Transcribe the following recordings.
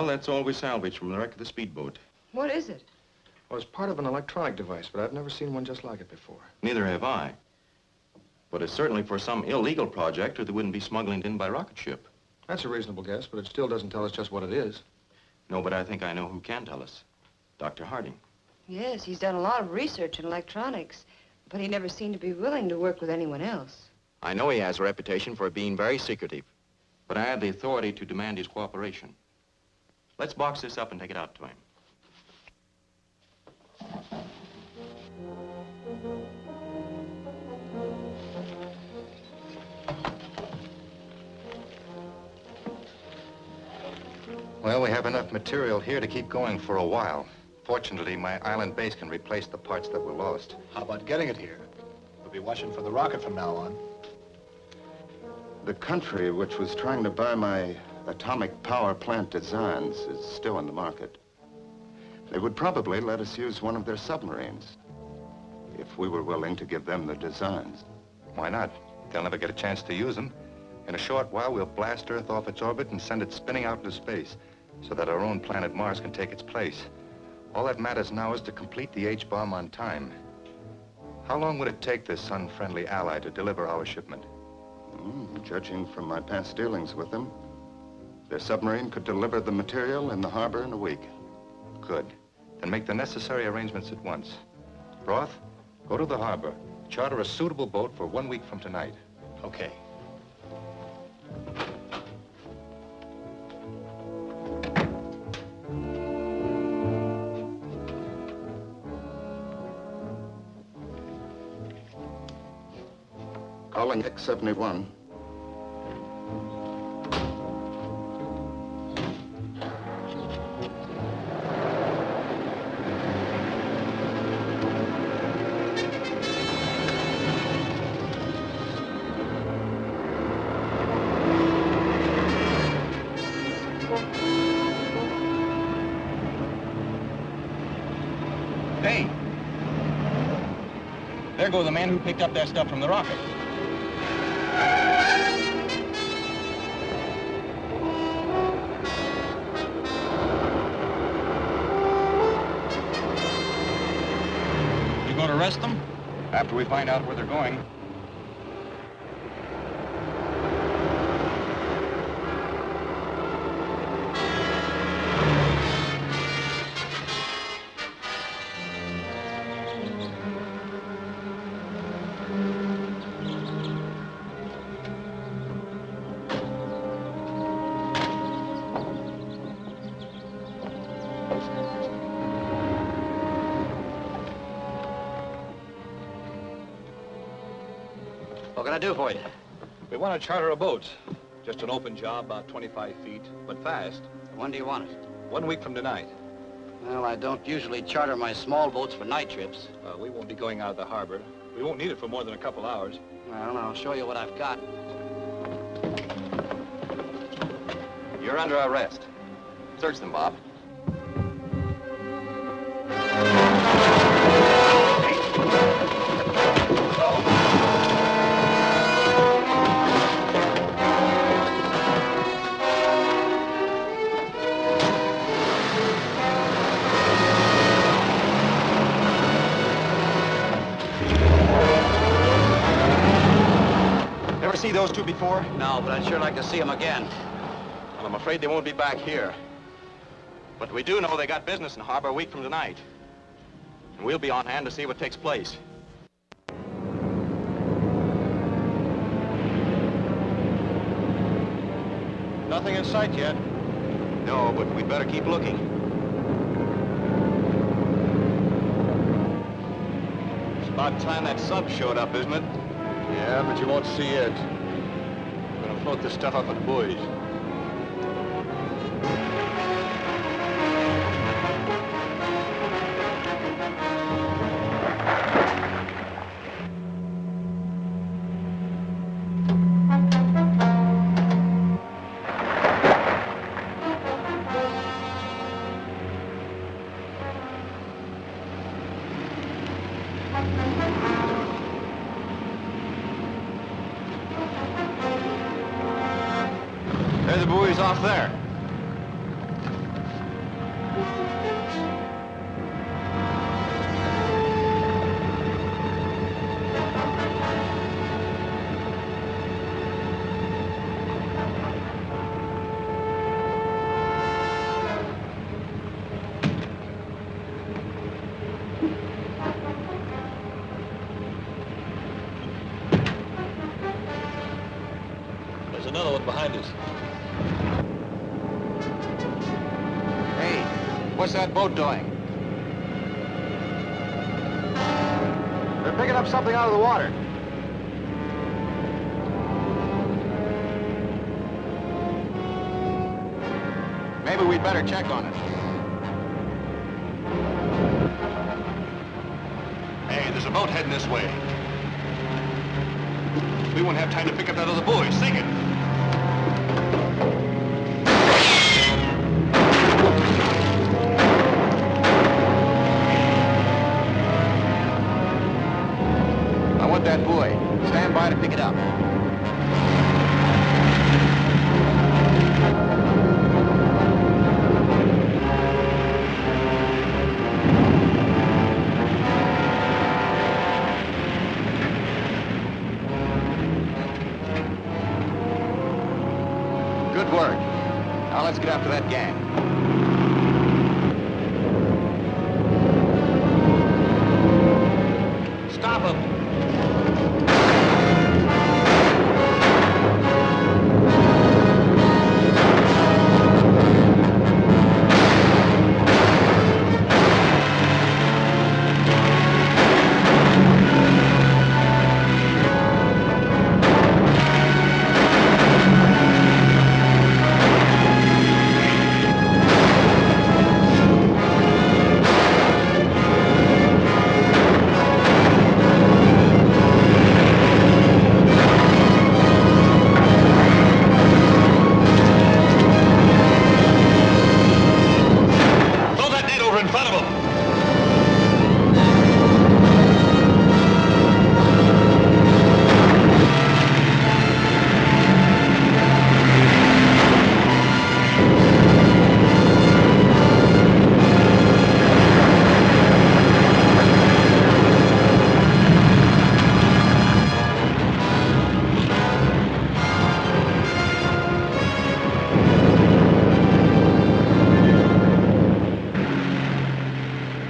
Well, that's all we salvaged from the wreck of the speedboat. What is it? Well, it's part of an electronic device, but I've never seen one just like it before. Neither have I. But it's certainly for some illegal project or they wouldn't be smuggling it in by rocket ship. That's a reasonable guess, but it still doesn't tell us just what it is. No, but I think I know who can tell us. Dr. Harding. Yes, he's done a lot of research in electronics, but he never seemed to be willing to work with anyone else. I know he has a reputation for being very secretive. But I have the authority to demand his cooperation. Let's box this up and take it out to him. Well, we have enough material here to keep going for a while. Fortunately, my island base can replace the parts that were lost. How about getting it here? We'll be watching for the rocket from now on. The country which was trying to buy my atomic power plant designs is still in the market. They would probably let us use one of their submarines if we were willing to give them the designs. Why not? They'll never get a chance to use them. In a short while, we'll blast Earth off its orbit and send it spinning out into space so that our own planet Mars can take its place. All that matters now is to complete the H-bomb on time. How long would it take this unfriendly ally to deliver our shipment? Judging from my past dealings with them, their submarine could deliver the material in the harbor in a week. Good. Then make the necessary arrangements at once. Roth, go to the harbor. Charter a suitable boat for 1 week from tonight. Okay. Calling X-71. Hey! There go the men who picked up that stuff from the rocket. You going to arrest them? After we find out where they're going. What can I do for you? We want to charter a boat. Just an open job, about 25 feet, but fast. When do you want it? 1 week from tonight. Well, I don't usually charter my small boats for night trips. We won't be going out of the harbor. We won't need it for more than a couple hours. Well, I'll show you what I've got. You're under arrest. Search them, Bob. Ever see those two before? No, but I'd sure like to see them again. Well, I'm afraid they won't be back here. But we do know they got business in harbor a week from tonight. And we'll be on hand to see what takes place. Nothing in sight yet. No, but we'd better keep looking. It's about time that sub showed up, isn't it? Yeah, but you won't see it. We're gonna float this stuff up at buoys. There's the buoys off there. another one behind us. Hey, what's that boat doing? They're picking up something out of the water. Maybe we'd better check on it. Hey, there's a boat heading this way. We won't have time to pick up that other buoy. Sink it. I want that buoy. Stand by to pick it up. Good work. Now let's get after that gang. Stop him.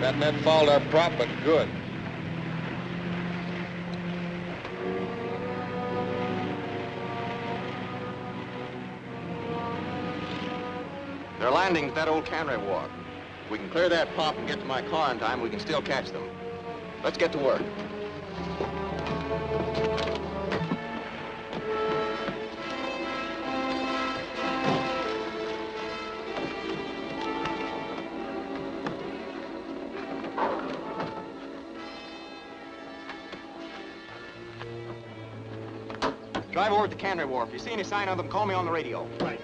That net fouled our prop, but good. They're landing at that old cannery wharf. If we can clear that pump and get to my car in time, we can still catch them. Let's get to work. Drive over to the cannery wharf. If you see any sign of them, call me on the radio. Right.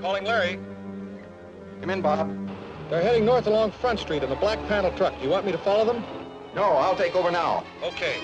Calling Larry. Come in, Bob. They're heading north along Front Street in the black panel truck. Do you want me to follow them? No, I'll take over now. Okay.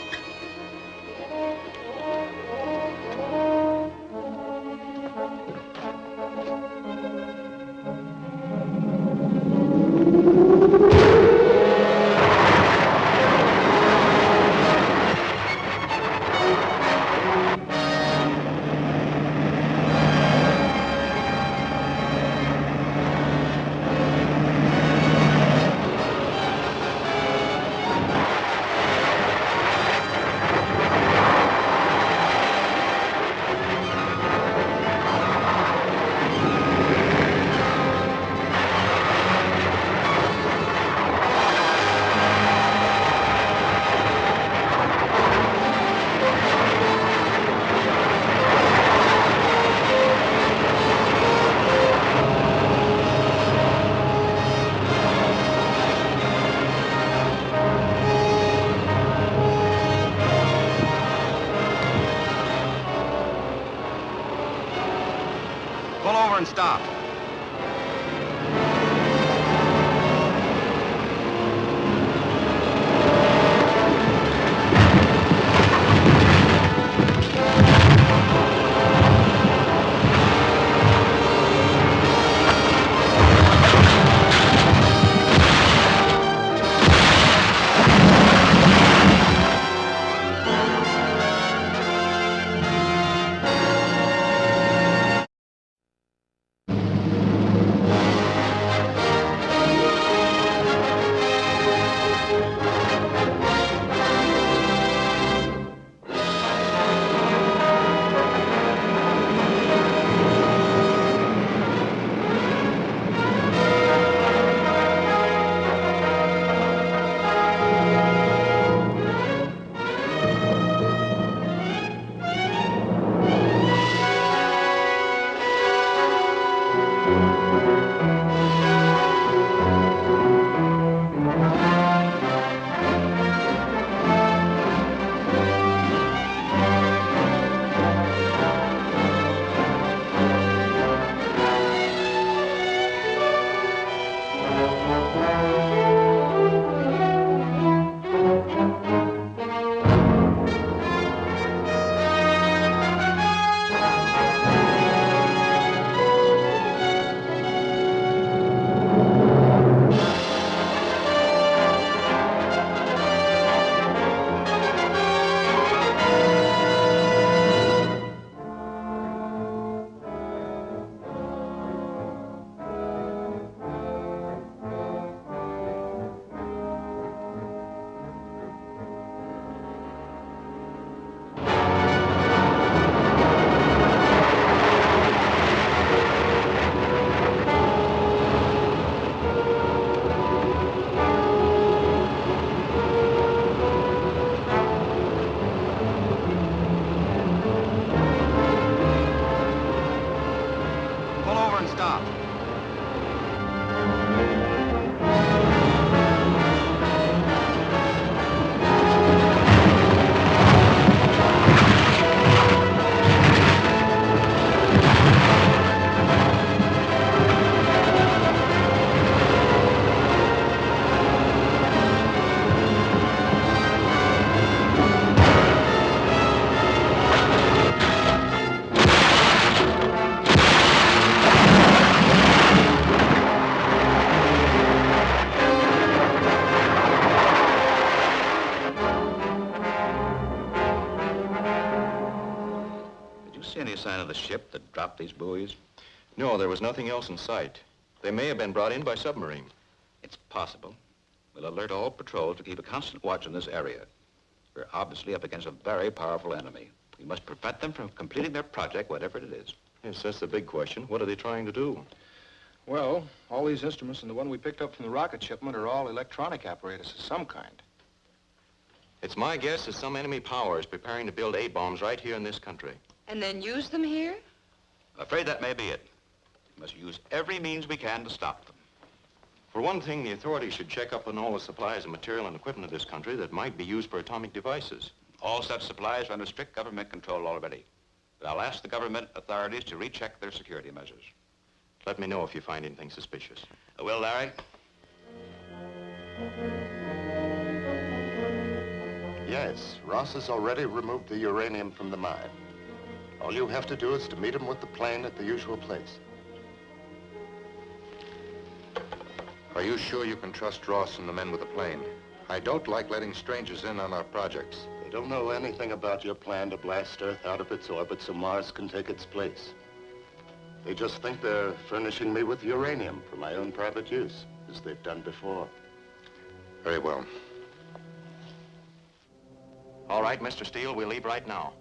Pull over and stop. any sign of the ship that dropped these buoys? No, there was nothing else in sight. They may have been brought in by submarine. It's possible. We'll alert all patrols to keep a constant watch on this area. We're obviously up against a very powerful enemy. We must prevent them from completing their project, whatever it is. Yes, that's the big question. What are they trying to do? Well, all these instruments and the one we picked up from the rocket shipment are all electronic apparatus of some kind. It's my guess that some enemy power is preparing to build A-bombs right here in this country. And then use them here? I'm afraid that may be it. We must use every means we can to stop them. For one thing, the authorities should check up on all the supplies and material and equipment of this country that might be used for atomic devices. All such supplies are under strict government control already. But I'll ask the government authorities to recheck their security measures. Let me know if you find anything suspicious. I will, Larry. Yes, Ross has already removed the uranium from the mine. All you have to do is to meet him with the plane at the usual place. Are you sure you can trust Ross and the men with the plane? I don't like letting strangers in on our projects. They don't know anything about your plan to blast Earth out of its orbit so Mars can take its place. They just think they're furnishing me with uranium for my own private use, as they've done before. Very well. All right, Mr. Steele, we'll leave right now.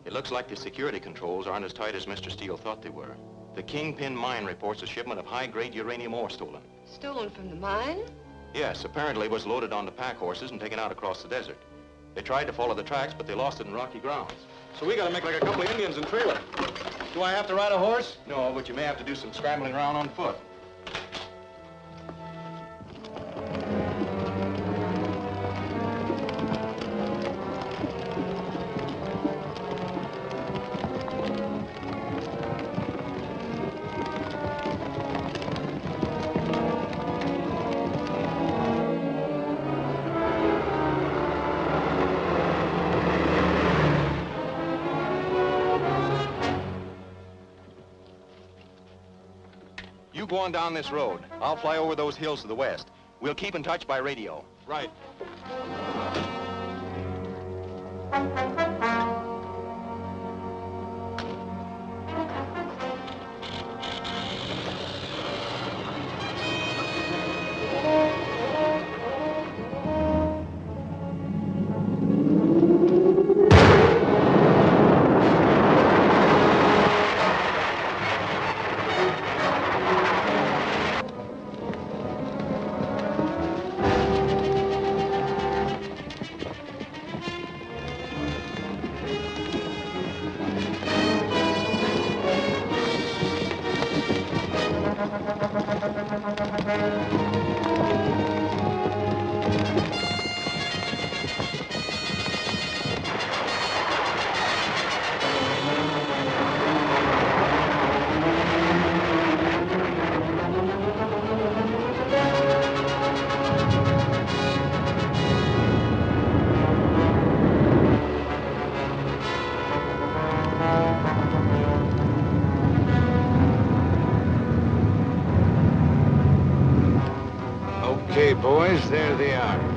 It looks like the security controls aren't as tight as Mr. Steele thought they were. The Kingpin mine reports a shipment of high-grade uranium ore stolen. Stolen from the mine? Yes, apparently it was loaded onto pack horses and taken out across the desert. They tried to follow the tracks, but they lost it in rocky grounds. So we gotta make like a couple of Indians and trailer. Do I have to ride a horse? No, but you may have to do some scrambling around on foot. You go on down this road. I'll fly over those hills to the west. We'll keep in touch by radio. Right. Okay, boys, there they are.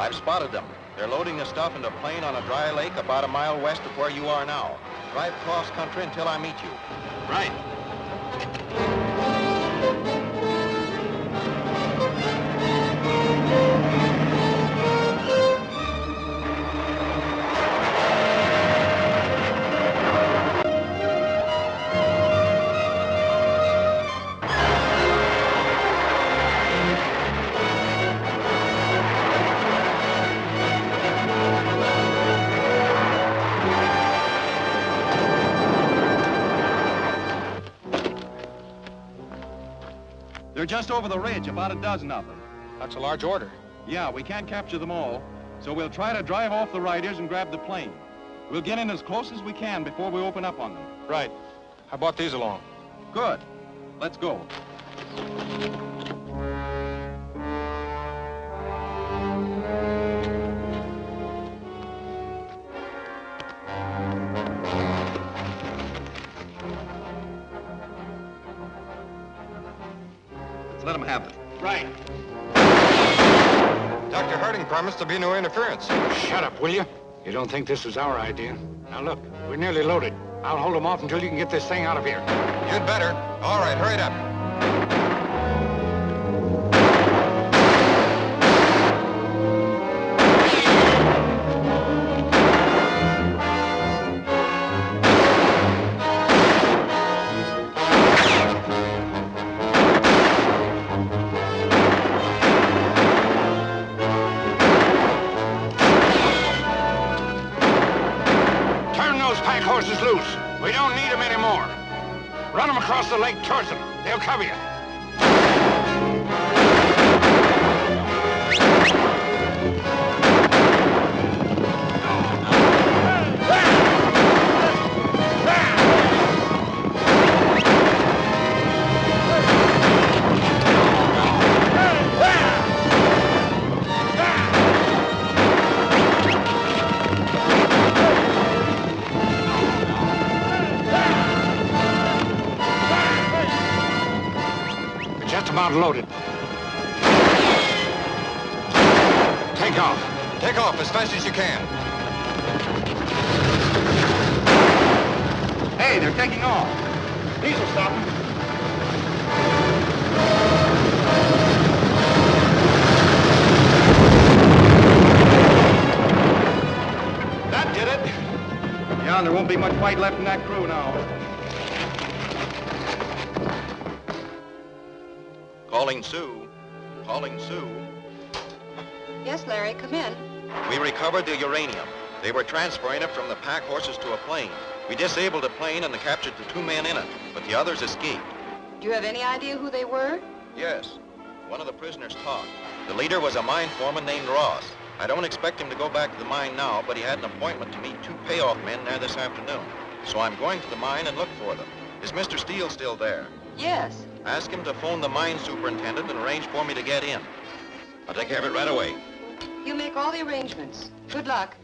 I've spotted them. They're loading the stuff into a plane on a dry lake about a mile west of where you are now. Drive cross country until I meet you. Right. They're just over the ridge, about a dozen of them. That's a large order. Yeah, we can't capture them all, so we'll try to drive off the riders and grab the plane. We'll get in as close as we can before we open up on them. Right. I brought these along. Good. Let's go. Let them have it. Right. Dr. Harding promised there'll be no interference. Shut up, will you? You don't think this is our idea? Now look, we're nearly loaded. I'll hold them off until you can get this thing out of here. You'd better. All right, hurry it up. Horses loose. We don't need them anymore. Run them across the lake towards them. They'll cover you. About loaded. Take off. Take off as fast as you can. Hey, they're taking off. These will stop them. That did it. Yeah, and there won't be much fight left in that crew now. Calling Sue. Calling Sue. Yes, Larry, come in. We recovered the uranium. They were transferring it from the pack horses to a plane. We disabled the plane and captured the 2 men in it, but the others escaped. Do you have any idea who they were? Yes. One of the prisoners talked. The leader was a mine foreman named Ross. I don't expect him to go back to the mine now, but he had an appointment to meet 2 payoff men there this afternoon. So I'm going to the mine and look for them. Is Mr. Steele still there? Yes. Ask him to phone the mine superintendent and arrange for me to get in. I'll take care of it right away. You make all the arrangements. Good luck.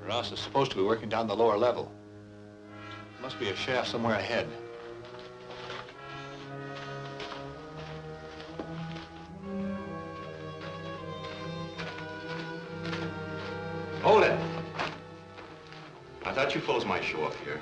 Ross is supposed to be working down the lower level. Must be a shaft somewhere ahead. Hold it. I thought you fellows might show up here.